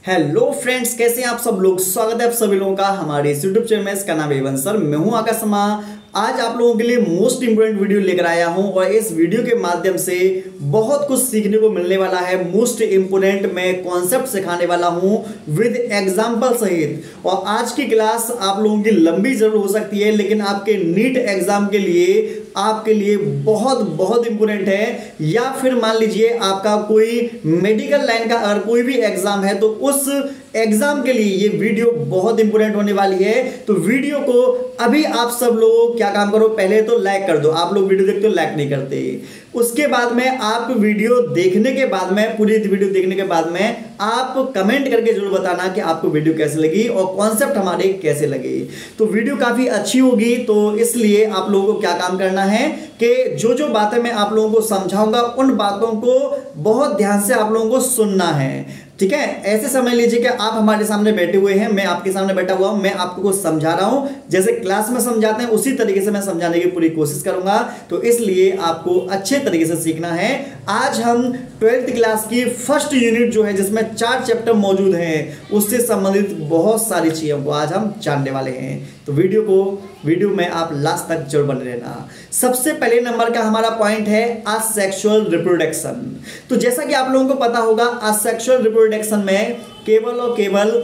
Hello friends, कैसे हैं आप सब लोग। स्वागत है आप सभी लोगों का हमारे इस यूट्यूब चैनल में। इसका नाम है सर, मैं हूं आकाश शर्मा। आज आप लोगों के लिए मोस्ट इंपोर्टेंट वीडियो लेकर आया हूं और इस वीडियो के माध्यम से बहुत कुछ सीखने को मिलने वाला है। मोस्ट इंपोर्टेंट मैं कॉन्सेप्ट सिखाने वाला हूं विद एग्जांपल सहित। और आज की क्लास आप लोगों की लंबी जरूर हो सकती है, लेकिन आपके नीट एग्जाम के लिए आपके लिए बहुत बहुत इंपोर्टेंट है। या फिर मान लीजिए आपका कोई मेडिकल लाइन का अगर कोई भी एग्जाम है तो उस एग्जाम के लिए ये वीडियो बहुत इंपोर्टेंट होने वाली है। तो वीडियो को अभी आप सब लोग क्या काम करो, पहले तो लाइक कर दो। आप लोग वीडियो देखते हो लाइक नहीं करते। उसके बाद में आप वीडियो देखने के बाद में, पूरी वीडियो देखने के बाद में आप कमेंट करके जरूर बताना कि आपको वीडियो कैसे लगी और कॉन्सेप्ट हमारे कैसे लगे। तो वीडियो काफी अच्छी होगी, तो इसलिए आप लोगों को क्या काम करना है कि जो जो बातें मैं आप लोगों को समझाऊंगा उन बातों को बहुत ध्यान से आप लोगों को सुनना है। ठीक है, ऐसे समझ लीजिए कि आप हमारे सामने बैठे हुए हैं, मैं आपके सामने बैठा हुआ हूं, मैं आपको कुछ समझा रहा हूं। जैसे क्लास में समझाते हैं उसी तरीके से मैं समझाने की पूरी कोशिश करूंगा। तो इसलिए आपको अच्छे तरीके से सीखना है। आज हम 12th क्लास की फर्स्ट यूनिट जो है, जिसमें 4 चैप्टर मौजूद हैं, उससे संबंधित बहुत सारी चीजों को आज हम जानने वाले हैं। तो वीडियो में आप लास्ट तक जरूर बने रहना। सबसे पहले नंबर का हमारा पॉइंट है असेक्सुअल रिप्रोडक्शन। तो जैसा कि आप लोगों को पता होगा, असेक्सुअल रिप्रोडक्शन में केवल और केवल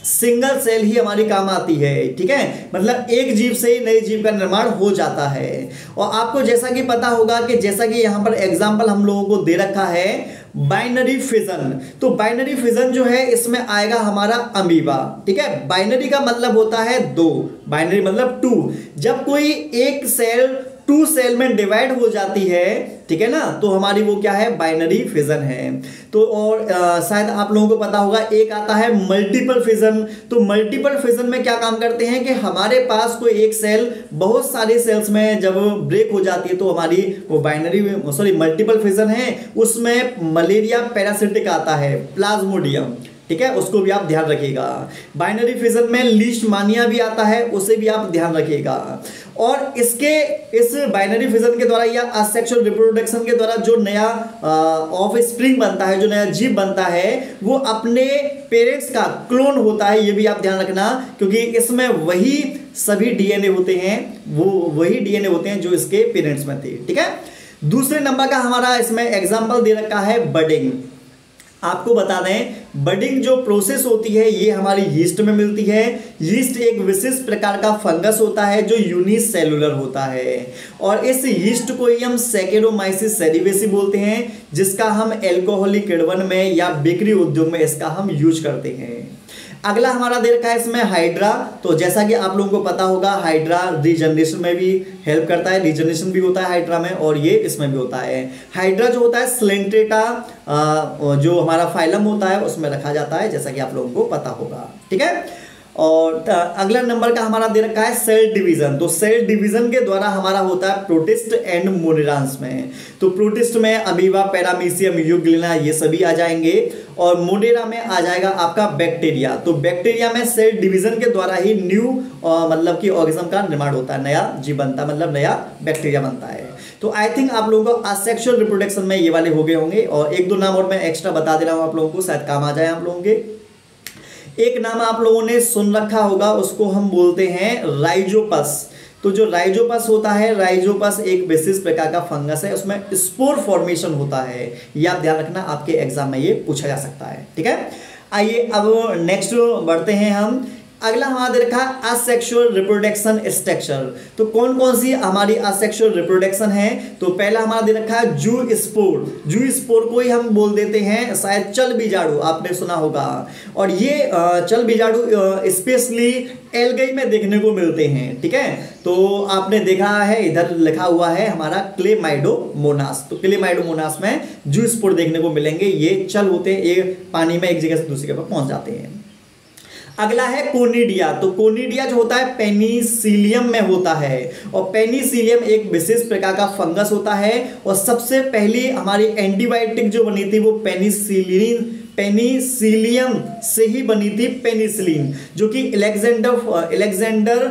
सिंगल सेल ही हमारी काम आती है। ठीक है, मतलब एक जीव से ही नए जीव का निर्माण हो जाता है। और आपको जैसा कि पता होगा कि जैसा कि यहाँ पर एग्जाम्पल हम लोगों को दे रखा है बाइनरी फिजन। तो बाइनरी फिजन जो है, इसमें आएगा हमारा अमीबा। ठीक है, बाइनरी का मतलब होता है 2, बाइनरी मतलब 2। जब कोई एक सेल 2 सेल में डिवाइड हो जाती है, ठीक है ना, तो हमारी वो क्या है, बाइनरी फिजन है। तो और शायद आप लोगों को पता होगा एक आता है मल्टीपल फिजन। तो मल्टीपल फिजन में क्या काम करते हैं कि हमारे पास कोई एक सेल बहुत सारे सेल्स में जब ब्रेक हो जाती है तो हमारी वो मल्टीपल फिजन है। उसमें मलेरिया पैरासिटिक आता है, प्लाज्मोडियम। ठीक है, उसको भी आप ध्यान रखिएगा। बाइनरी फिजन में लीशमानिया भी आता है, उसे भी आप ध्यान रखिएगा। और इस बाइनरी फिजन के द्वारा या असेक्सुअल रिप्रोडक्शन के द्वारा जो नया ऑफ स्प्रिंग बनता है, जो नया जीव बनता है, वो अपने पेरेंट्स का क्लोन होता है। ये भी आप ध्यान रखना, क्योंकि इसमें वही सभी डीएनए होते हैं, वो वही डीएनए होते हैं जो इसके पेरेंट्स में थे। ठीक है, दूसरे नंबर का हमारा इसमें एग्जाम्पल दे रखा है बडिंग। आपको बता दें, बडिंग जो प्रोसेस होती है ये हमारी यीस्ट में मिलती है। यीस्ट एक विशेष प्रकार का फंगस होता है जो यूनिसेलुलर होता है, और इस यीस्ट को ही हम सैकेरोमाइसिस सेरिवेसी बोलते हैं, जिसका हम एल्कोहलिक किण्वन में या बेकरी उद्योग में इसका हम यूज करते हैं। अगला हमारा दे रखा है इसमें हाइड्रा। तो जैसा कि आप लोगों को पता होगा, हाइड्रा रीजनरेशन में भी हेल्प करता है, रीजनरेशन भी होता है हाइड्रा में, और ये इसमें भी होता है। हाइड्रा जो होता है स्लेंट्रेटा जो हमारा फाइलम होता है उसमें रखा जाता है, जैसा कि आप लोगों को पता होगा। ठीक है, और अगला नंबर का हमारा दे रखा है सेल डिवीजन। तो सेल डिवीजन के द्वारा हमारा होता है प्रोटिस्ट एंड मोनेरांस में। तो प्रोटिस्ट में अमीबा, पैरामीशियम, यूग्लिना ये सभी आ जाएंगे, और मोनेरा में आ जाएगा आपका बैक्टीरिया। तो बैक्टीरिया में सेल डिवीजन के द्वारा ही न्यू मतलब कि ऑर्गेनिज्म का निर्माण होता है, नया जीव बनता है, मतलब नया बैक्टीरिया बनता है। तो आई थिंक आप लोगों को असेक्सुअल रिप्रोडक्शन में ये वाले हो गए होंगे, और 1-2 नाम और मैं एक्स्ट्रा बता दे रहा हूँ आप लोगों को, शायद काम आ जाए आप लोगों के। एक नाम आप लोगों ने सुन रखा होगा, उसको हम बोलते हैं राइजोपस। तो जो राइजोपस होता है, राइजोपस एक विशेष प्रकार का फंगस है, उसमें स्पोर फॉर्मेशन होता है। ये आप ध्यान रखना, आपके एग्जाम में ये पूछा जा सकता है। ठीक है, आइए अब नेक्स्ट बढ़ते हैं हम। अगला हमारा दे रखा है असेक्सुअल रिप्रोडक्शन स्ट्रक्चर। तो कौन कौन सी हमारी असेक्सुअल रिप्रोडक्शन है। तो पहला हमारा दे रखा है जू स्पोर। जू स्पोर को ही हम बोल देते हैं शायद चल बीजाणु, आपने सुना होगा। और ये चल बीजाणु स्पेशली एल्गी में देखने को मिलते हैं। ठीक है, तो आपने देखा है इधर लिखा हुआ है हमारा क्लेमाइडोमोनास। तो क्लेमाइडोमोनास में जू स्पोर देखने को मिलेंगे। ये चल होते हैं, ये पानी में एक जगह से दूसरी जगह पर पहुंच जाते हैं। अगला है कोनिडिया। तो कोनिडिया जो होता है पेनिसिलियम में होता है, और पेनिसिलियम एक विशेष प्रकार का फंगस होता है। और सबसे पहली हमारी एंटीबायोटिक जो बनी थी वो पेनिसिलियम से ही बनी थी, पेनिसिलिन, जो कि अलेक्जेंडर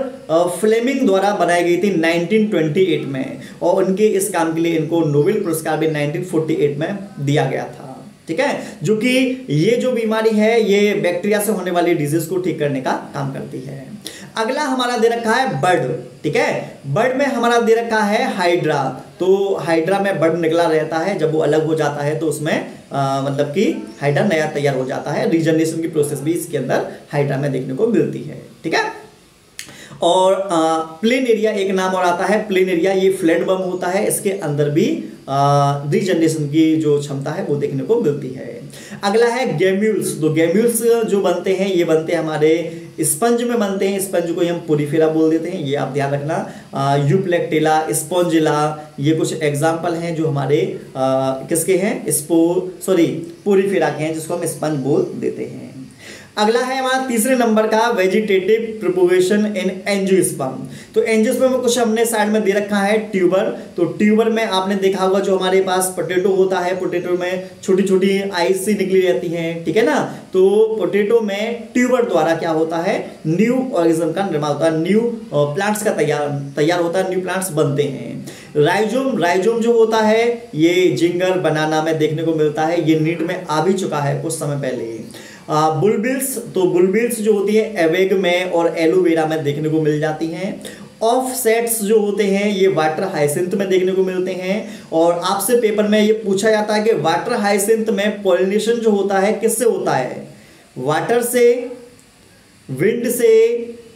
फ्लेमिंग द्वारा बनाई गई थी 1928 में, और उनके इस काम के लिए इनको नोबेल पुरस्कार भी 1948 में दिया गया था। ठीक है, जो कि ये जो बीमारी है ये बैक्टीरिया से होने वाली डिजीज को ठीक करने का काम करती है। अगला हमारा दे रखा है बर्ड, ठीक है, बर्ड में हमारा दे रखा है हाइड्रा। तो हाइड्रा में बर्ड निकला रहता है, जब वो अलग हो जाता है तो उसमें मतलब कि हाइड्रा नया तैयार हो जाता है। रीजनरेशन की प्रोसेस भी इसके अंदर हाइड्रा में देखने को मिलती है, ठीक है। और प्लेन एरिया एक नाम और आता है, प्लेन एरिया ये फ्लैट बम होता है, इसके अंदर भी रीजनरेशन की जो क्षमता है वो देखने को मिलती है। अगला है गैम्यूल्स। तो गैम्यूल्स जो बनते हैं ये बनते हैं हमारे स्पंज में बनते हैं, स्पंज को हम पोरीफेरा बोल देते हैं, ये आप ध्यान रखना। यूप्लेक्टिला, स्पॉन्जिला, ये कुछ एग्जाम्पल हैं जो हमारे किसके हैं, पोरीफेरा के हैं, जिसको हम स्पंज बोल देते हैं। अगला है हमारा तीसरे नंबर का वेजिटेटिव प्रोपोगेशन इन एंजियोस्पर्म। तो एंजियोस्पर्म में कुछ हमने साइड में दे रखा है ट्यूबर। तो ट्यूबर में आपने देखा होगा जो हमारे पास पोटैटो होता है, पोटैटो में छोटी छोटी आइस सी निकली रहती हैं, ठीक है ना। तो पोटैटो में ट्यूबर द्वारा क्या होता है, न्यू ऑर्गेनिज्म का निर्माण होता है, न्यू प्लांट्स का तैयार होता है, न्यू प्लांट्स बनते हैं। राइजोम जो होता है ये जिंगर बनाना में देखने को मिलता है, ये नीट में आ भी चुका है कुछ समय पहले। बुलबिल्स, तो बुलबिल्स जो होती है एवेग में और एलोवेरा में देखने को मिल जाती हैं। ऑफसेट्स जो होते हैं ये वाटर हाइसिंथ में देखने को मिलते हैं। और आपसे पेपर में ये पूछा जाता है कि वाटर हाइसिंथ में पॉलिनेशन जो होता है किससे होता है, वाटर से, विंड से,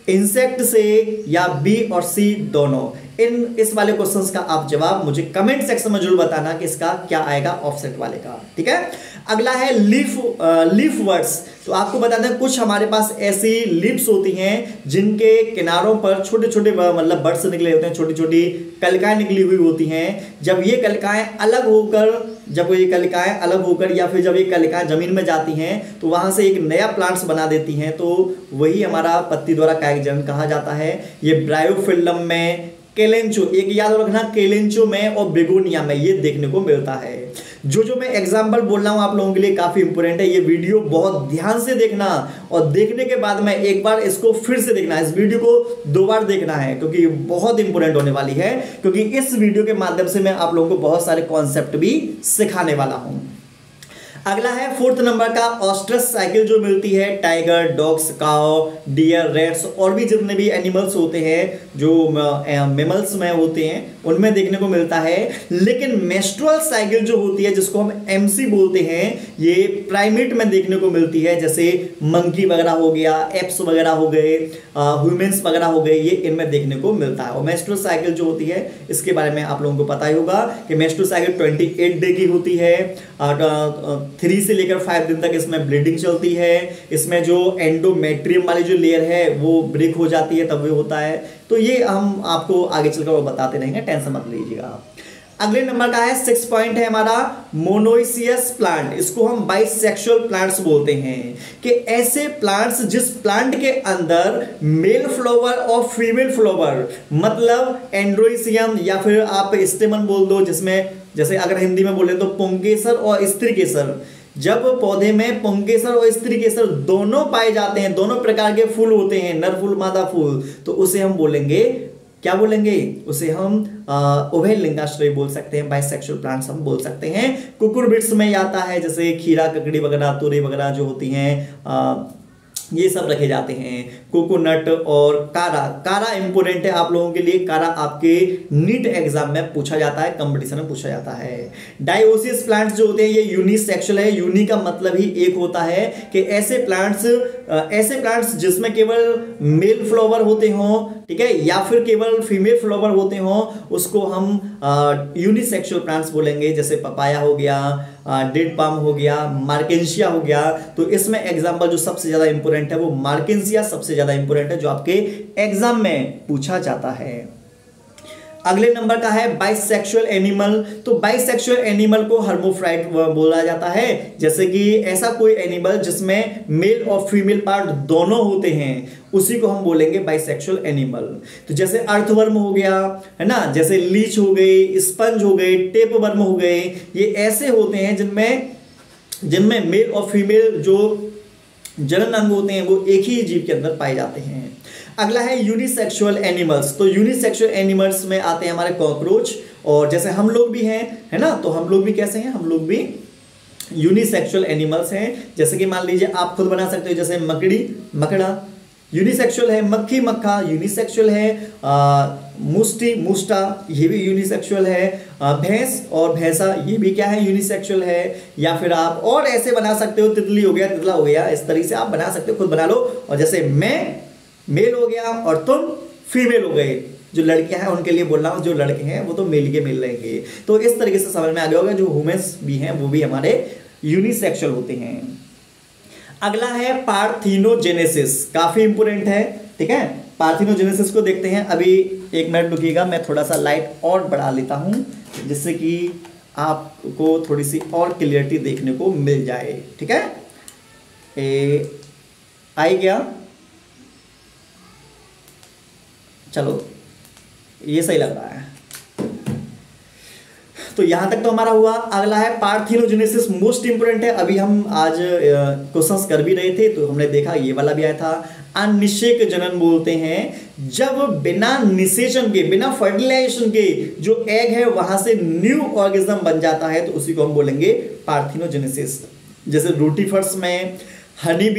इंसेक्ट से, या बी और सी दोनों। इस वाले क्वेश्चंस का आप जवाब मुझे कमेंट सेक्शन में जरूर बताना कि इसका क्या आएगा ऑफसेट वाले का, ठीक है। अगला है लीफ वर्ड्स। तो आपको बता दें कुछ हमारे पास ऐसी लीव्स होती हैं जिनके किनारों पर छोटे छोटे मतलब बर्ड्स निकले होते हैं, छोटी छोटी कलिकाएं निकली हुई होती हैं। जब ये कलिकाएं अलग होकर या फिर जब ये कलिकाएं जमीन में जाती हैं तो वहां से एक नया प्लांट्स बना देती हैं, तो वही हमारा पत्ती द्वारा कायिक जनन कहा जाता है। ये ब्रायोफिल्म में, केलेंचो, एक याद रखना, केलेंचो में और बेगोनिया में ये देखने को मिलता है। जो मैं एग्जाम्पल बोल रहा हूं आप लोगों के लिए काफी इंपॉर्टेंट है, ये वीडियो बहुत ध्यान से देखना और देखने के बाद में एक बार इसको फिर से देखना, इस वीडियो को 2 बार देखना है क्योंकि बहुत इंपॉर्टेंट होने वाली है, क्योंकि इस वीडियो के माध्यम से मैं आप लोगों को बहुत सारे कॉन्सेप्ट भी सिखाने वाला हूं। अगला है 4th नंबर का ऑस्ट्रच साइकिल जो मिलती है tiger, dogs, cow, deer, rats और भी जितने भी एनिमल्स होते हैं जो मेमल्स में होते हैं उनमें देखने को मिलता है। लेकिन मेस्ट्रुअल साइकिल जो होती है जिसको हम एमसी बोलते हैं ये प्राइमेट में देखने को मिलती है, जैसे मंकी वगैरह हो गया, एप्स वगैरह हो गए, ह्यूमंस वगैरह हो गए, ये इनमें देखने को मिलता है। और मेस्ट्रुअल साइकिल जो होती है इसके बारे में आप लोगों को पता ही होगा कि मेस्ट्रुअल साइकिल 28 डे की होती है, 3 से लेकर 5 दिन तक इसमें ब्लीडिंग चलती है। इसमें जो एंडोमेट्रियम वाली जो लेयर है वो ब्रेक हो जाती है तब ये होता है। तो ये हम आपको आगे चलकर वो बताते रहेंगे, टेंशन मत लीजिएगा। अगले नंबर का है 6 पॉइंट है हमारा मोनोइसियस प्लांट। इसको हम बाइसेक्सुअल प्लांट्स बोलते हैं कि ऐसे प्लांट्स जिस प्लांट के अंदर मेल फ्लावर और फीमेल फ्लावर, मतलब एंड्रोइसियम या फिर आप स्टेमन बोल दो, जिसमें जैसे अगर हिंदी में बोले तो पुंकेसर और स्त्री केसर, जब पौधे में पुंकेसर और स्त्री केसर दोनों पाए जाते हैं, दोनों प्रकार के फूल होते हैं, नर फूल मादा फूल, तो उसे हम बोलेंगे, क्या बोलेंगे, उसे हम उभय लिंगाश्रय बोल सकते हैं, बाइसेक्सुअल प्लांट्स हम बोल सकते हैं। कुकुरबिट्स में आता है जैसे खीरा, ककड़ी वगैरह, तोरी वगैरह जो होती हैं ये सब रखे जाते हैं। कोकोनट और कारा इंपोर्टेंट है आप लोगों के लिए, कारा आपके नीट एग्जाम में पूछा जाता है, कंपटीशन में पूछा जाता है। डायोसिस प्लांट्स जो होते हैं ये यूनिसेक्सुअल है। यूनि का मतलब ही एक होता है कि ऐसे प्लांट्स जिसमें केवल मेल फ्लावर होते हों, ठीक है, या फिर केवल फीमेल फ्लावर होते हों, उसको हम यूनिसेक्सुअल प्लांट्स बोलेंगे। जैसे पपाया हो गया, डेड पाम हो गया, मार्केंसिया हो गया। तो इसमें एग्जाम्पल जो सबसे ज्यादा इंपोर्टेंट है वो मार्केंसिया सबसे ज्यादा इंपोर्टेंट है, जो आपके एग्जाम में पूछा जाता है। अगले नंबर का है बाइसेक्सुअल एनिमल। तो बाइसेक्सुअल एनिमल को हर्मोफ्राइट बोला जाता है, जैसे कि ऐसा कोई एनिमल जिसमें मेल और फीमेल पार्ट दोनों होते हैं, उसी को हम बोलेंगे बाइसेक्सुअल एनिमल। तो जैसे अर्थवर्म हो गया, है ना, जैसे लीच हो गई, स्पंज हो गए, टेपवर्म हो गए, ये ऐसे होते हैं जिनमें मेल और फीमेल जो जनन अंग होते हैं वो एक ही जीव के अंदर पाए जाते हैं। अगला है यूनिसेक्सुअल एनिमल्स। तो यूनिसेक्सुअल एनिमल्स में आते हैं हमारे कॉकरोच, और जैसे हम लोग भी हैं, है ना, तो हम लोग भी कैसे हैं, हम लोग भी यूनिसेक्सुअल एनिमल्स हैं, जैसे कि मान लीजिए आप खुद बना सकते हो, जैसे मकड़ी मकड़ा यूनिसेक्सुअल है, मक्खी मक्खा यूनिसेक्सुअल है, मुष्टि मुष्टा ये भी यूनिसेक्सुअल है, भैंस और भैंसा ये भी क्या है, यूनिसेक्सुअल है। या फिर आप और ऐसे बना सकते हो, तितली हो गया, तितला हो गया, इस तरीके से आप बना सकते हो, खुद बना लो। और जैसे मैं मेल हो गया और तुम फीमेल हो गए, जो लड़कियां हैं उनके लिए बोल रहा हूं, जो लड़के हैं वो तो मेल के मेल रहेंगे। तो इस तरीके से समझ में आ गया होगा, जो वुमेन्स भी हैं वो भी हमारे यूनिसेक्सुअल होते हैं। अगला है पार्थिनोजेनेसिस, काफी इंपोर्टेंट है, ठीक है। पार्थिनोजेनेसिस को देखते हैं। अभी 1 मिनट रुकिएगा, मैं थोड़ा सा लाइट और बढ़ा लेता हूं, जिससे कि आपको थोड़ी सी और क्लियरिटी देखने को मिल जाए, ठीक है। आई गया, चलो ये सही लग रहा है। तो यहां तक तो हमारा हुआ। अगला है पार्थिनोजेनेसिस, मोस्ट इंपोर्टेंट है। अभी हम आज क्वेश्चंस कर भी रहे थे तो हमने देखा ये वाला भी आया था। अनिषेक जनन बोलते हैं जब बिना निषेचन के, बिना फर्टिलाइजेशन के जो एग है वहां से न्यू ऑर्गेनिज्म बन जाता है, तो उसी को हम बोलेंगे पार्थिनोजेनेसिस। जैसे रूटीफर्स में, हनी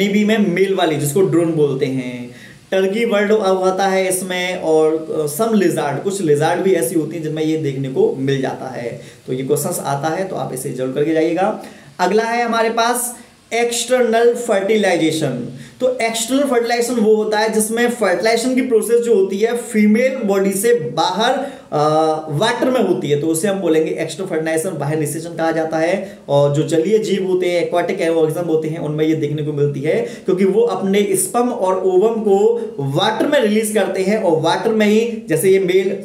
बी में मेल वाली, जिसको ड्रोन बोलते हैं। टर्की वर्ड आता है इसमें, और सम लिजार्ड, कुछ लिजार्ड भी ऐसी होती हैं जिनमें ये देखने को मिल जाता है। तो ये क्वेश्चंस आता है तो आप इसे जरूर करके जाइएगा। अगला है हमारे पास एक्सटर्नल फर्टिलाइजेशन। तो एक्सटर्नल फर्टिलाइजेशन वो होता है जिसमें फर्टिलाइजेशन की प्रोसेस जो होती है फीमेल बॉडी से बाहर वाटर में होती है, तो उसे हम बोलेंगे एक्सटर्नल फर्टिलाइजेशन, बाहर निषेचन कहा जाता है। और जो जलीय जीव होते हैं, एक्वाटिक ऑर्गेनिज्म होते हैं, उनमें ये देखने को मिलती है, क्योंकि वो अपने स्पर्म और ओवम को वाटर में रिलीज करते हैं, और वाटर में ही, जैसे ये मेल,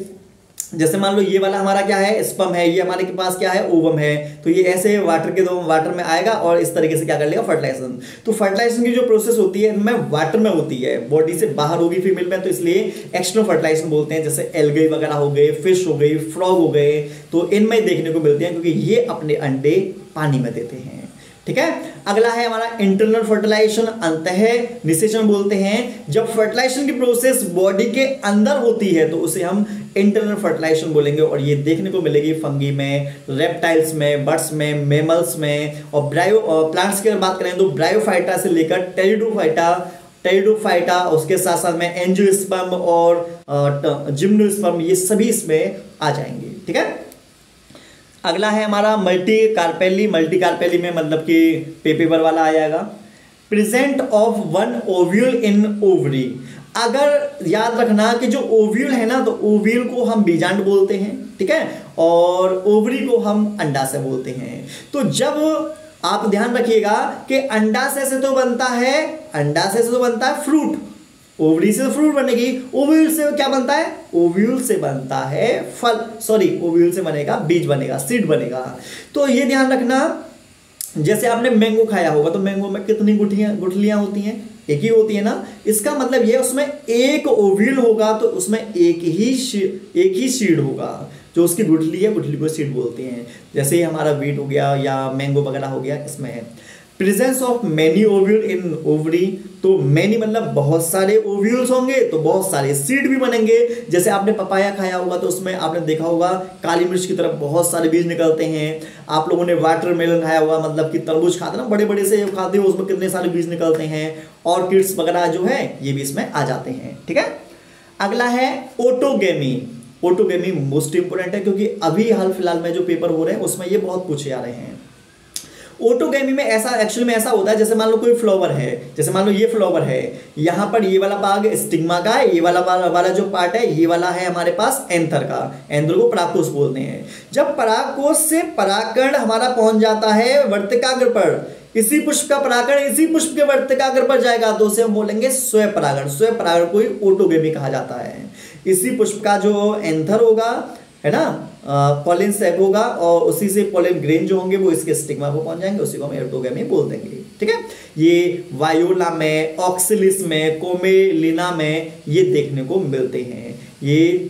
जैसे मान लो ये वाला हमारा क्या है, स्पर्म है, ये हमारे के पास क्या है, ओवम है, तो ये ऐसे वाटर में आएगा और इस तरीके से क्या कर लेगा, फर्टिलाइजेशन। तो फर्टिलाइजेशन की जो प्रोसेस होती है इनमें वाटर में होती है, बॉडी से बाहर होगी फीमेल में, तो इसलिए एक्सटर्नल फर्टिलाइजेशन बोलते हैं। जैसे एल्गे वगैरह हो गए, फिश हो गई, फ्रॉग हो गए, तो इनमें देखने को मिलते हैं, क्योंकि ये अपने अंडे पानी में देते हैं, ठीक है। अगला है हमारा इंटरनल फर्टिलाइजेशन, अंतः निषेचन बोलते हैं। जब फर्टिलाइजेशन की प्रोसेस बॉडी के अंदर होती है तो उसे हम इंटरनल फर्टिलाइजेशन बोलेंगे, और ये देखने को मिलेगी फंगी में, रेप्टाइल्स में, बर्ड्स में, मेमल्स में। और प्लांट्स की अगर बात करें तो ब्रायोफाइटा से लेकर टेरिडोफाइटा, उसके साथ साथ में एंजियोस्पर्म और जिम्नोस्पर्म, ये सभी इसमें आ जाएंगे, ठीक है। अगला है हमारा मल्टी कार्पेली में मतलब कि पेपर वाला आ जाएगा। Present of one ovule in ovary. अगर याद रखना कि जो ओव्यूल है ना, तो ओव्यूल को हम बीजांड बोलते हैं, ठीक है, और ओवरी को हम अंडाशय बोलते हैं। तो जब आप ध्यान रखिएगा कि अंडाशय से तो बनता है फ्रूट, ओवरी से फ्रूट बनेगी, ओव्यूल से क्या बनता है, ओव्यूल से बनता है फल, ओव्यूल से बनेगा बीज, बनेगा सीड बनेगा। तो ये ध्यान रखना, जैसे आपने मैंगो खाया होगा तो मैंगो में कितनी गुठलियां होती हैं, एक ही होती है ना। इसका मतलब ये उसमें एक ओव्यूल होगा तो उसमें एक ही सीड होगा, जो उसकी गुठली है, गुठली को सीड बोलते हैं। जैसे हमारा वीट हो गया या मैंगो वगैरह हो गया, इसमें है presence of many ovule in ovary. तो मैनी मतलब बहुत सारे ओव्यूल्स होंगे तो बहुत सारे सीड भी बनेंगे। जैसे आपने पपाया खाया होगा तो उसमें आपने देखा होगा काली मिर्च की तरफ बहुत सारे बीज निकलते हैं। आप लोगों ने वाटरमेलन खाया होगा, मतलब कि तरबूज खाते ना, बड़े बड़े से खाते हो, उसमें कितने सारे बीज निकलते हैं। ऑर्किड्स वगैरह जो है ये भी इसमें आ जाते हैं, ठीक है। अगला है ओटोगेमी मोस्ट इंपोर्टेंट है, क्योंकि अभी हाल फिलहाल में जो पेपर हो रहे हैं उसमें ये बहुत पूछे जा रहे हैं। ओटोगेमी में एक्चुअली में ऐसा होता है, जैसे मान लो कोई फ्लावर है, जैसे मान लो ये फ्लावर है, यहाँ पर ये वाला भाग स्टिग्मा का है, ये वाला जो पार्ट है ये वाला है हमारे पास एंथर का, एंथर को परागकोश बोलते हैं। जब परागकोश से परागकण हमारा पहुंच जाता है वर्तिकाग्र पर, इसी पुष्प का परागकण इसी पुष्प के वर्तिकाग्र पर जाएगा तो उसे हम बोलेंगे स्वपरागण को ही ओटोगेमी कहा जाता है। इसी पुष्प का जो एंथर होगा, है ना, पॉलिन सैक होगा, और उसी से पॉलिन ग्रेन जो होंगे वो इसके स्टिग्मा को पहुंच जाएंगे, उसी को हम ओटोगेमी बोल देंगे, ठीक है। ये वायोला में, ऑक्सिलिस में, कोमेलिना में ये देखने को मिलते हैं। ये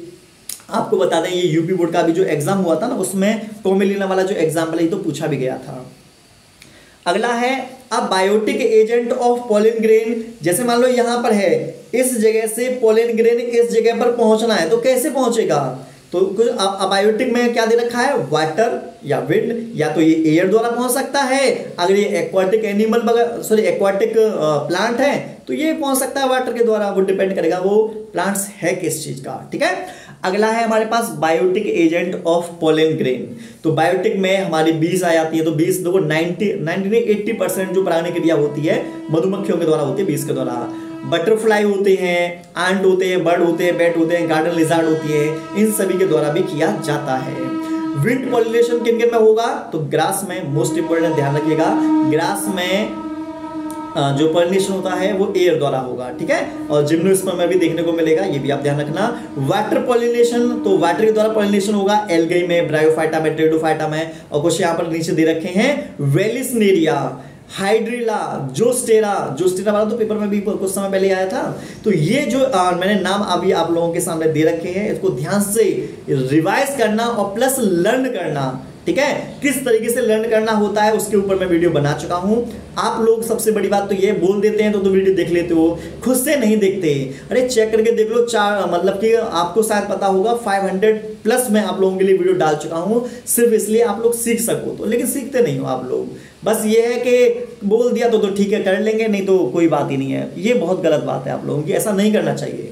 आपको बता दें, ये यूपी बोर्ड का भी जो एग्जाम हुआ था ना, उसमें कोमेलिना वाला जो एग्जाम्पल है तो पूछा भी गया था। अगला है अब biotic agent of pollen grain. जैसे मान लो यहाँ पर है, इस जगह से पॉलिन ग्रेन इस जगह पर पहुंचना है तो कैसे पहुंचेगा, तो कुछ अबायोटिक में क्या दे रखा है, वाटर या विंड, या तो ये एयर द्वारा पहुंच सकता है, अगर ये एक्वाटिक एक्वाटिक प्लांट है तो ये पहुंच सकता है वाटर के द्वारा, वो डिपेंड करेगा वो प्लांट्स है किस चीज का। ठीक है, अगला है हमारे पास biotic agent of pollen grain. तो बायोटिक में हमारी बीज आ जाती है, तो बीज देखो 80% जो परागण क्रिया होती है मधुमक्खियों के द्वारा होती है, बीज के द्वारा। बटरफ्लाई होते हैं, एंट होते हैं, बर्ड होते हैं, बैट होते हैं, गार्डन लिजार्ड होती है, इन सभी के द्वारा भी किया जाता है। विंड पॉलिनेशन किन किन में होगा, तो ग्रास में, मोस्ट इंपोर्टेंट ध्यान रखिएगा, ग्रास में जो पॉलिनेशन होता है वो एयर द्वारा होगा। ठीक है, और जिम्नोस्पर्म में भी देखने को मिलेगा, ये भी आप ध्यान रखना। वाटर पॉलिनेशन, तो वाटर के द्वारा पॉलिनेशन होगा एल्गे में, ब्रायोफाइटा में, टेरिडोफाइटा में, और कुछ यहाँ पर नीचे दे रखे हैं वेलिसनेरिया, हाइड्रिला, जोस्टेरा वाला तो पेपर में भी कुछ समय पहले आया था। तो ये जो मैंने नाम अभी आप लोगों के सामने दे रखे हैं, इसको ध्यान से रिवाइज करना और प्लस लर्न करना। ठीक है, किस तरीके से लर्न करना होता है उसके ऊपर मैं वीडियो बना चुका हूं। आप लोग सबसे बड़ी बात तो ये बोल देते हैं तो वीडियो देख लेते हो, खुद से नहीं देखते। अरे चेक करके देख लो, मतलब कि आपको शायद पता होगा 500 प्लस मैं आप लोगों के लिए वीडियो डाल चुका हूं, सिर्फ इसलिए आप लोग सीख सको तो, लेकिन सीखते नहीं हो आप लोग। बस ये है कि बोल दिया तो ठीक है कर लेंगे, नहीं तो कोई बात ही नहीं है। ये बहुत गलत बात है आप लोगों की, ऐसा नहीं करना चाहिए।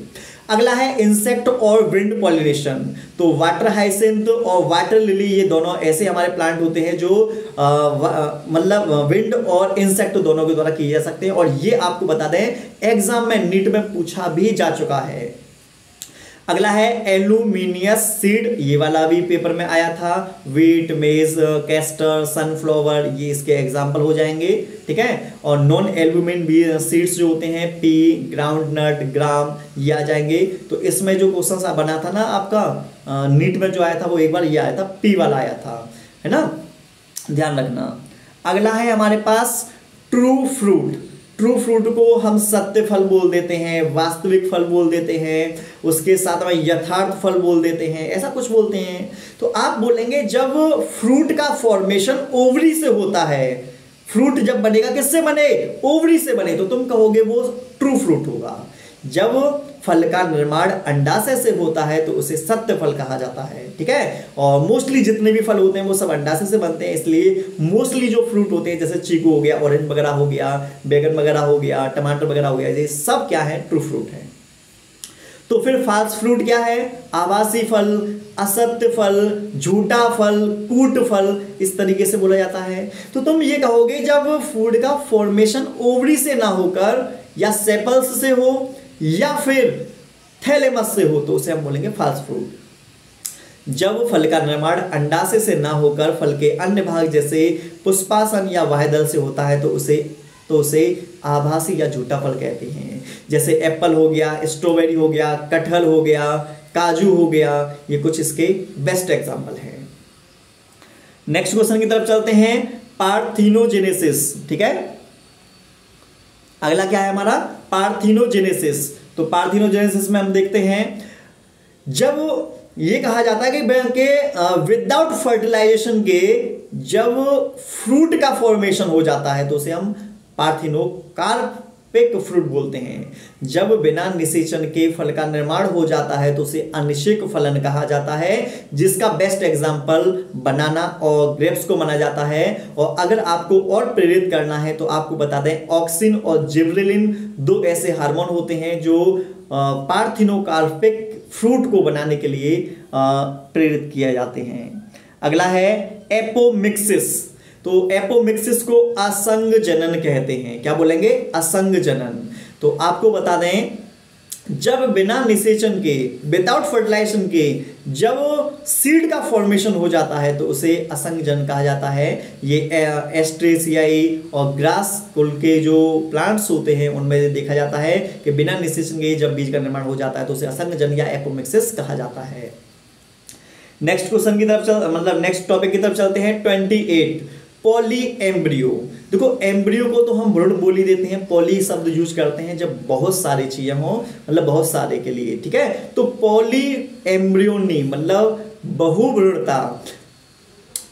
अगला है इंसेक्ट और विंड पॉलिनेशन। तो वाटर हाइसिंथ और वाटर लिली, ये दोनों ऐसे हमारे प्लांट होते हैं जो मतलब विंड और इंसेक्ट दोनों के द्वारा किए जा सकते हैं, और ये आपको बता दें एग्जाम में नीट में पूछा भी जा चुका है। अगला है एल्यूमिनियस सीड, ये वाला भी पेपर में आया था। वीट, मेज, कैस्टर, सनफ्लावर, ये इसके एग्जाम्पल हो जाएंगे। ठीक है, और नॉन एल्यूमिन भी सीड्स जो होते हैं, पी, ग्राउंड नट, ग्राम, ये आ जाएंगे। तो इसमें जो क्वेश्चन बना था ना आपका नीट में जो आया था, वो एक बार ये आया था, पी वाला आया था, है ना, ध्यान रखना। अगला है हमारे पास ट्रू फ्रूट। ट्रू फ्रूट को हम सत्य फल बोल देते हैं, वास्तविक फल बोल देते हैं, उसके साथ में यथार्थ फल बोल देते हैं, ऐसा कुछ बोलते हैं। तो आप बोलेंगे जब फ्रूट का फॉर्मेशन ओवरी से होता है, फ्रूट जब बनेगा किससे बने, ओवरी से बने, तो तुम कहोगे वो ट्रू फ्रूट होगा। जब फल का निर्माण अंडाशय से होता है तो उसे सत्य फल कहा जाता है। ठीक है, और मोस्टली जितने भी फल होते हैं वो सब अंडाशय से बनते हैं, इसलिए मोस्टली जो फ्रूट होते हैं जैसे चीकू हो गया, ऑरेंज वगैरह हो गया, बैगन वगैरह हो गया, टमाटर वगैरह हो गया, ये सब क्या है, ट्रू फ्रूट है। तो फिर फॉल्स फ्रूट क्या है, आभासी फल, असत्य फल, झूठा फल, कूट फल, इस तरीके से बोला जाता है। तो तुम ये कहोगे जब फूड का फॉर्मेशन ओवरी से ना होकर या सेपल्स से हो या फिर थैलेमस से हो तो उसे हम बोलेंगे फॉल्स फ्रूट। जब फल का निर्माण अंडाशय से ना होकर फल के अन्य भाग जैसे पुष्पासन या वाहिदल से होता है तो उसे आभासी या झूठा फल कहते हैं। जैसे एप्पल हो गया, स्ट्रॉबेरी हो गया, कटहल हो गया, काजू हो गया, ये कुछ इसके बेस्ट एग्जाम्पल हैं। नेक्स्ट क्वेश्चन की तरफ चलते हैं, पार्थिनोजेनेसिस। ठीक है, अगला क्या है हमारा, पार्थिनोजेनेसिस। तो पार्थिनोजेनेसिस में हम देखते हैं जब ये कहा जाता है कि विदाउट फर्टिलाइजेशन के जब फ्रूट का फॉर्मेशन हो जाता है तो उसे हम पार्थिनोकार्पिक फ्रूट बोलते हैं। जब बिना निषेचन के फल का निर्माण हो जाता है तो उसे अनिषेक फलन कहा जाता है, जिसका बेस्ट एग्जांपल बनाना और ग्रेप्स को माना जाता है। और अगर आपको और प्रेरित करना है तो आपको बता दें ऑक्सिन और जिब्रेलिन दो ऐसे हार्मोन होते हैं जो पार्थिनोकार्पिक फ्रूट को बनाने के लिए प्रेरित किए जाते हैं। अगला है एपोमिक्सिस। तो एपोमिक्सिस को असंग जनन कहते हैं। क्या बोलेंगे, असंग जनन। तो आपको बता दें जब बिना निषेचन के, विदाउट फर्टिलाइजेशन के जब सीड का फॉर्मेशन हो जाता है तो उसे असंग जनन कहा जाता है। ये एस्ट्रेसियाई और ग्रास कुल के जो प्लांट्स होते हैं उनमें देखा जाता है कि बिना निषेचन के जब बीज का निर्माण हो जाता है तो उसे असंग जनन या एपोमिक्सिस कहा जाता है। नेक्स्ट क्वेश्चन की तरफ नेक्स्ट टॉपिक की तरफ चलते हैं। 28 पॉली एम्ब्रियो। देखो एम्ब्रियो को तो हम भ्रूण बोल ही देते हैं, पॉली शब्द यूज करते हैं जब बहुत सारी चीजें हो, मतलब बहुत सारे के लिए। ठीक है, तो पॉली एम्ब्रियोनी मतलब बहुभ्रूणता।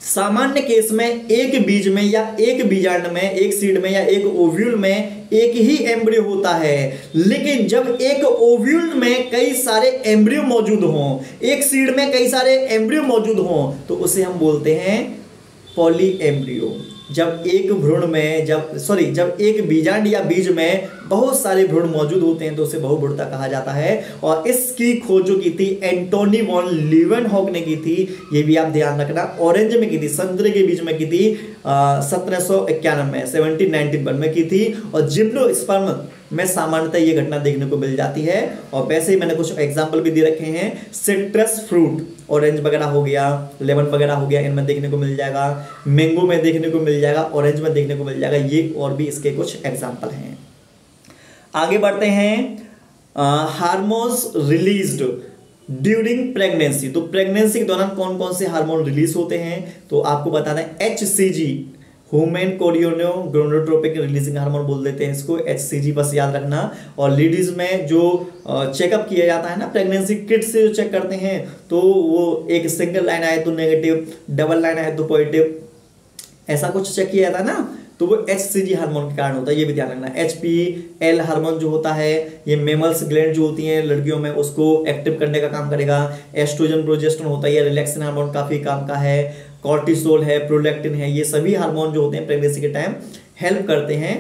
सामान्य केस में एक बीज में या एक बीजांड में, एक सीड में या एक ओव्यूल में एक ही एम्ब्रियो होता है। लेकिन जब एक ओव्यूल में कई सारे एम्ब्रियो मौजूद हों, एक सीड में कई सारे एम्ब्रियो मौजूद हों, तो उसे हम बोलते हैं पॉली एम्ब्रियो। जब एक भ्रूण में जब एक बीजांड या बीज में बहुत सारे भ्रूण मौजूद होते हैं तो उसे बहुभ्रूणता कहा जाता है। और इसकी खोज जो की थी एंटोनी वॉन लीवेनहॉक ने की थी, ये भी आप ध्यान रखना, ऑरेंज में की थी, संतरे के बीज में की थी 1791 में, 1791 में की थी। और जिम्नोस्पर्म में सामान्यतः ये घटना देखने को मिल जाती है। और वैसे ही मैंने कुछ एग्जाम्पल भी दे रखे हैं, सिट्रस फ्रूट, ऑरेंज वगैरह हो गया, लेमन वगैरह हो गया, इनमें देखने को मिल जाएगा, मैंगो में देखने को मिल जाएगा, ऑरेंज में देखने को मिल जाएगा। ये और भी इसके कुछ एग्जाम्पल हैं। आगे बढ़ते हैं, हार्मोन्स रिलीज्ड ड्यूरिंग प्रेगनेंसी। तो प्रेगनेंसी के दौरान कौन कौन से हार्मोन रिलीज होते हैं, तो आपको बता दें HCG, ह्यूमन कोरियोनोगोनेडोट्रोपिक रिलीजिंग हार्मोन बोल देते हैं इसको, HCG बस याद रखना। और लेडीज में जो चेकअप किया जाता है ना, प्रेगनेंसी किट से जो चेक करते हैं, तो वो एक सिंगल लाइन आए तो नेगेटिव, डबल लाइन आए तो पॉजिटिव, ऐसा कुछ चेक किया जाता है ना, तो वो HCG हार्मोन के कारण होता है, ये भी ध्यान रखना। HPL हार्मोन जो होता है, ये मेमल्स ग्लैंड जो होती हैं लड़कियों में, उसको एक्टिव करने का काम करेगा। एस्ट्रोजन प्रोजेस्टेरोन होता है, ये रिलैक्सिन हार्मोन काफी काम का है। कॉर्टिसोल है, प्रोलैक्टिन है, ये सभी हार्मोन जो होते हैं प्रेगनेंसी के टाइम हेल्प करते हैं।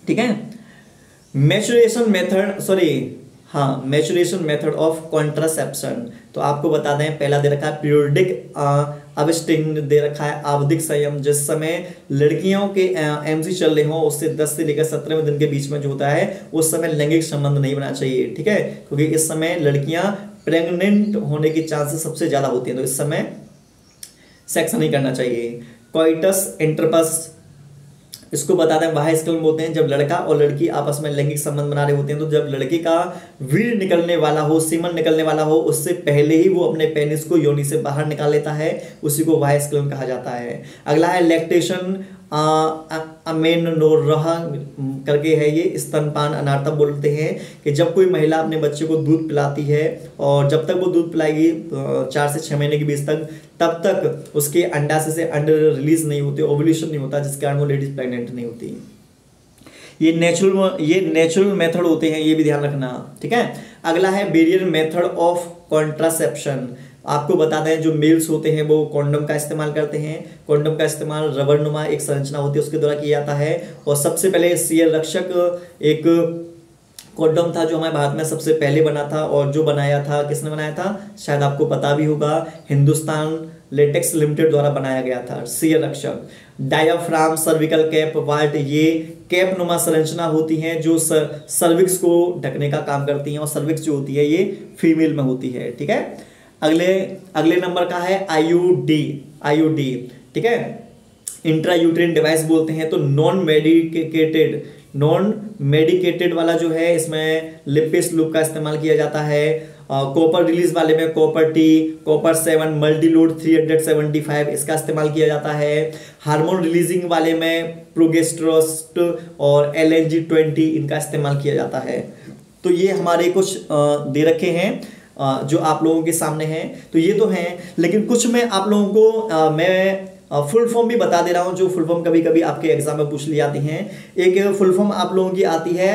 ठीक है। Maturation method of contraception. तो आपको बता दें, पहला दे रखा है पीरियोडिक अबस्टिंग, दे रखा है आवधिक संयम। जिस समय लड़कियों के MC चल रहे हो उससे 10 से लेकर 17वें दिन के बीच में जो होता है उस समय लैंगिक संबंध नहीं बनाना चाहिए। ठीक है, क्योंकि इस समय लड़कियां प्रेग्नेंट होने की चांसेस सबसे ज्यादा होती हैं, तो इस समय सेक्स नहीं करना चाहिए। कोइटस इंटरपस, इसको बता दें बाह्य स्खलन बोलते हैं, जब लड़का और लड़की आपस में लैंगिक संबंध बना रहे होते हैं, तो जब लड़के का वीर्य निकलने वाला हो, सीमन निकलने वाला हो, उससे पहले ही वो अपने पेनिस को योनि से बाहर निकाल लेता है, उसी को बाह्य स्खलन कहा जाता है। अगला है लैक्टेशन अमेनोरहा करके है, ये स्तनपान अनार्थक बोलते हैं कि जब कोई महिला अपने बच्चे को दूध पिलाती है और जब तक वो दूध पिलाएगी 4 से 6 महीने के बीच तक, तब तक उसके अंडाशय से अंड रिलीज नहीं होते, ओव्यूलेशन नहीं होता, जिसके कारण वो लेडीज प्रेग्नेंट नहीं होती। ये नेचुरल मेथड होते हैं, ये भी ध्यान रखना। ठीक है। अगला है बैरियर मेथड ऑफ कॉन्ट्रासेप्शन। आपको बता दें जो मेल्स होते हैं वो कॉन्डम का इस्तेमाल करते हैं। कॉन्डम का इस्तेमाल रबरनुमा एक संरचना होती है उसके द्वारा किया जाता है। और सबसे पहले सीएल रक्षक एक कॉन्डम था जो हमारे भारत में सबसे पहले बना था, और जो बनाया था किसने बनाया था, शायद आपको पता भी होगा, हिंदुस्तान लेटेक्स लिमिटेड द्वारा बनाया गया था सीएल रक्षक। डायाफ्राम, सर्विकल कैप, वाल्ट, ये कैप नुमा संरचना होती हैं जो सर्विक्स को ढकने का काम करती हैं, और सर्विक्स जो होती है ये फीमेल में होती है। ठीक है। अगले नंबर का है आईयूडी। ठीक है, इंट्रायूटेरिन डिवाइस बोलते हैं। तो नॉन मेडिकेटेड वाला जो है, इसमें लिपिस लूप का इस्तेमाल किया जाता है। कॉपर रिलीज वाले में कॉपर टी, कॉपर 7, मल्टीलोड 375 इसका इस्तेमाल किया जाता है। हार्मोन रिलीजिंग वाले में प्रोगेस्टेरोस्ट और LNG-20 इनका इस्तेमाल किया जाता है। तो ये हमारे कुछ दे रखे हैं जो आप लोगों के सामने हैं। तो ये तो हैं, लेकिन कुछ मैं आप लोगों को मैं फुल फॉर्म भी बता दे रहा हूं, जो फुल फॉर्म कभी कभी आपके एग्जाम में पूछ ली जाती हैं। एक फुल फॉर्म आप लोगों की आती है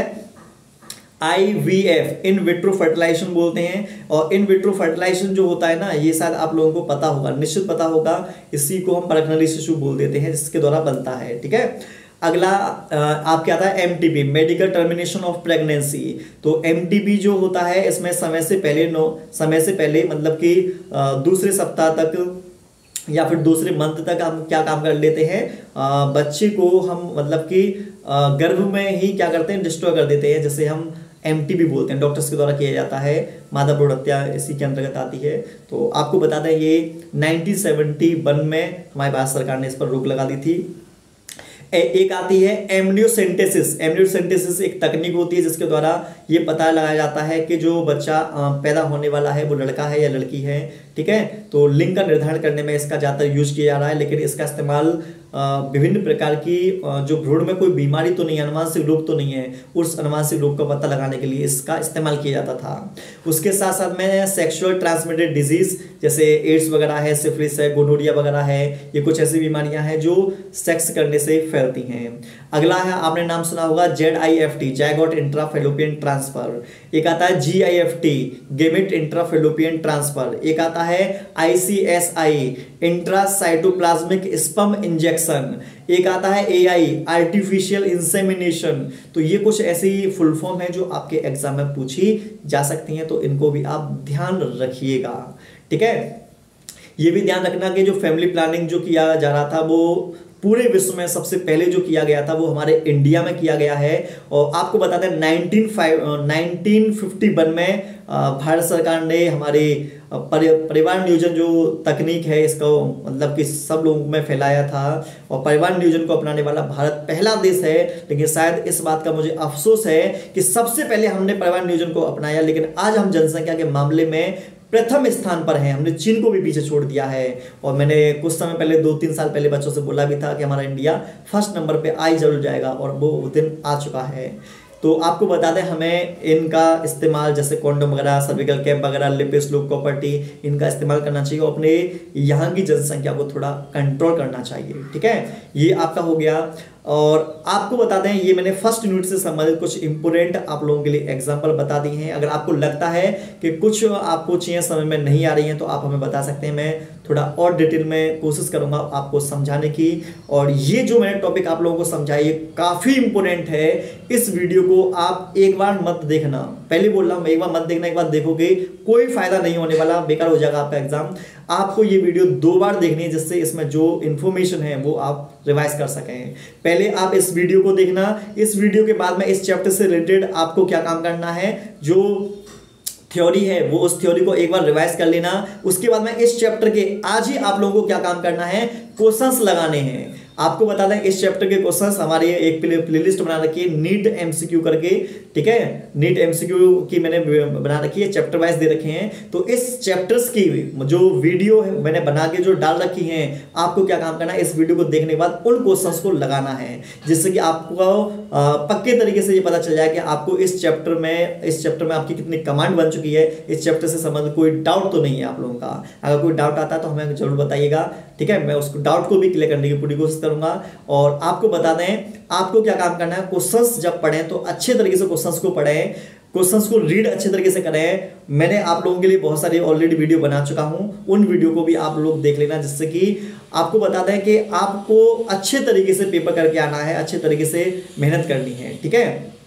IVF, इन विट्रो फर्टिलाइजेशन बोलते हैं। और इन विट्रो फर्टिलाइजेशन जो होता है ना, ये शायद आप लोगों को पता होगा, निश्चित पता होगा। इसी को हम परखनरी शिशु बोल देते हैं, जिसके द्वारा बनता है। ठीक है। अगला आपके आता है MTP, medical termination of pregnancy. तो MTP जो होता है, इसमें समय से पहले मतलब कि दूसरे सप्ताह तक या फिर दूसरे मंथ तक हम क्या काम कर लेते हैं, बच्चे को हम मतलब कि गर्भ में ही क्या करते हैं, डिस्ट्रॉय कर देते हैं, जैसे हम MTP बोलते हैं, डॉक्टर्स के द्वारा किया जाता है। मादा भ्रूण हत्या इसी के अंतर्गत आती है। तो आपको बता दें ये 1971 में हमारी भारत सरकार ने इस पर रोक लगा दी थी। एक आती है एमनियोसेंटेसिस। एमनियोसेंटेसिस एक तकनीक होती है जिसके द्वारा ये पता लगाया जाता है कि जो बच्चा पैदा होने वाला है वो लड़का है या लड़की है। ठीक है। तो लिंग का निर्धारण करने में इसका ज़्यादातर यूज किया जा रहा है, लेकिन इसका इस्तेमाल विभिन्न प्रकार की जो भ्रूण में कोई बीमारी तो नहीं है, अनुवांशिक रोग तो नहीं है, उस अनुवांशिक रोग का पता लगाने के लिए इसका इस्तेमाल किया जाता था। उसके साथ साथ में सेक्सुअल ट्रांसमिटेड डिजीज जैसे एड्स वगैरह है, सिफिलिस है, गोनोरिया वगैरह है, ये कुछ ऐसी बीमारियां हैं जो सेक्स करने से फैलती हैं। अगला है, आपने नाम सुना होगा ZIFT, जायगोट इंट्राफेलोपियन ट्रांसफर। एक आता है GIFT, गेमेट इंट्राफेलोपियन ट्रांसफर। एक आता है ICSI, इंट्रासाइटोप्लाज्मिक स्पर्म इंजेक्शन। एक आता है AI, आर्टिफिशियल इंसेमिनेशन। तो ये कुछ ऐसी फुल फॉर्म है जो आपके एग्जाम में पूछी जा सकती हैं, तो इनको भी आप ध्यान रखिएगा। ठीक है, ये भी ध्यान रखना कि जो फैमिली प्लानिंग जो किया जा रहा था वो पूरे विश्व में सबसे पहले जो किया गया था वो हमारे इंडिया में किया गया है। और आपको बताते हैं 1951 में भारत सरकार ने हमारे परिवार नियोजन जो तकनीक है इसको मतलब कि सब लोगों में फैलाया था, और परिवार नियोजन को अपनाने वाला भारत पहला देश है। लेकिन शायद इस बात का मुझे अफसोस है कि सबसे पहले हमने परिवार नियोजन को अपनाया, लेकिन आज हम जनसंख्या के मामले में प्रथम स्थान पर हैं। हमने चीन को भी पीछे छोड़ दिया है। और मैंने कुछ समय पहले 2-3 साल पहले बच्चों से बोला भी था कि हमारा इंडिया फर्स्ट नंबर पे आ ही जरूर जाएगा, और वो दिन आ चुका है। तो आपको बता दें, हमें इनका इस्तेमाल जैसे कॉन्डोम वगैरह, सर्विकल कैप वगैरह, लिपिस लूप कॉपर्टी, इनका इस्तेमाल करना चाहिए और अपने यहाँ की जनसंख्या को थोड़ा कंट्रोल करना चाहिए। ठीक है, ये आपका हो गया। और आपको बता दें, ये मैंने फर्स्ट यूनिट से संबंधित कुछ इंपोर्टेंट आप लोगों के लिए एग्जांपल बता दी हैं। अगर आपको लगता है कि कुछ आपको चीज़ें समझ में नहीं आ रही हैं तो आप हमें बता सकते हैं, मैं थोड़ा और डिटेल में कोशिश करूंगा आपको समझाने की। और ये जो मैंने टॉपिक आप लोगों को समझाया ये काफ़ी इंपॉर्टेंट है। इस वीडियो को आप एक बार मत देखना, पहले बोल रहा हूँ, एक बार मत देखना, एक बार देखोगे कोई फायदा नहीं होने वाला, बेकार हो जाएगा आपका एग्जाम। आपको ये वीडियो 2 बार देखनी है जिससे इसमें जो इन्फॉर्मेशन है वो आप रिवाइज कर सकें। पहले आप इस वीडियो को देखना, इस वीडियो के बाद में इस चैप्टर से रिलेटेड आपको क्या काम करना है, जो थ्योरी है वो उस थ्योरी को एक बार रिवाइज कर लेना। उसके बाद में इस चैप्टर के आज ही आप लोगों को क्या काम करना है, क्वेश्चंस लगाने हैं। आपको बता दें, इस चैप्टर के क्वेश्चंस हमारे एक प्लेलिस्ट बना रखी है नीट MCQ करके। ठीक है, नीट MCQ की मैंने बना रखी है, चैप्टर वाइज दे रखे हैं। तो इस चैप्टर्स की जो वीडियो है मैंने बना के जो डाल रखी है, आपको क्या काम करना है, इस वीडियो को देखने के बाद उन क्वेश्चंस को लगाना है, जिससे कि आपको पक्के तरीके से ये पता चल जाए कि आपको इस चैप्टर में आपकी कितनी कमांड बन चुकी है, इस चैप्टर से संबंधित कोई डाउट तो नहीं है आप लोगों का। अगर कोई डाउट आता है तो हमें जरूर बताइएगा। ठीक है, मैं उसको डाउट को भी क्लियर करने की पूरी कोशिश करूंगा। और आपको बता दें, आपको क्या काम करना है, क्वेश्चंस जब पढ़ें तो अच्छे तरीके से क्वेश्चंस को पढ़ें, क्वेश्चंस को रीड अच्छे तरीके से करें। मैंने आप लोगों के लिए बहुत सारी ऑलरेडी वीडियो बना चुका हूं, उन वीडियो को भी आप लोग देख लेना, जिससे कि आपको बता दें कि आपको अच्छे तरीके से पेपर करके आना है, अच्छे तरीके से मेहनत करनी है। ठीक है,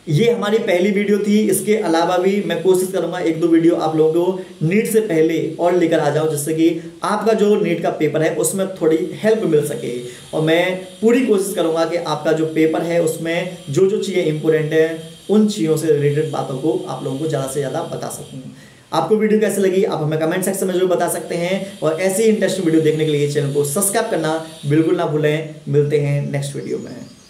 ये हमारी पहली वीडियो थी। इसके अलावा भी मैं कोशिश करूंगा 1-2 वीडियो आप लोगों को नीट से पहले और लेकर आ जाऊं, जिससे कि आपका जो नीट का पेपर है उसमें थोड़ी हेल्प मिल सके। और मैं पूरी कोशिश करूंगा कि आपका जो पेपर है उसमें जो जो चीज़ें इंपॉर्टेंट है उन चीज़ों से रिलेटेड बातों को आप लोगों को ज़्यादा से ज़्यादा बता सकूँ। आपको वीडियो कैसे लगी आप हमें कमेंट सेक्शन में जरूर बता सकते हैं। और ऐसी इंटरेस्टिंग वीडियो देखने के लिए चैनल को सब्सक्राइब करना बिल्कुल ना भूलें। मिलते हैं नेक्स्ट वीडियो में।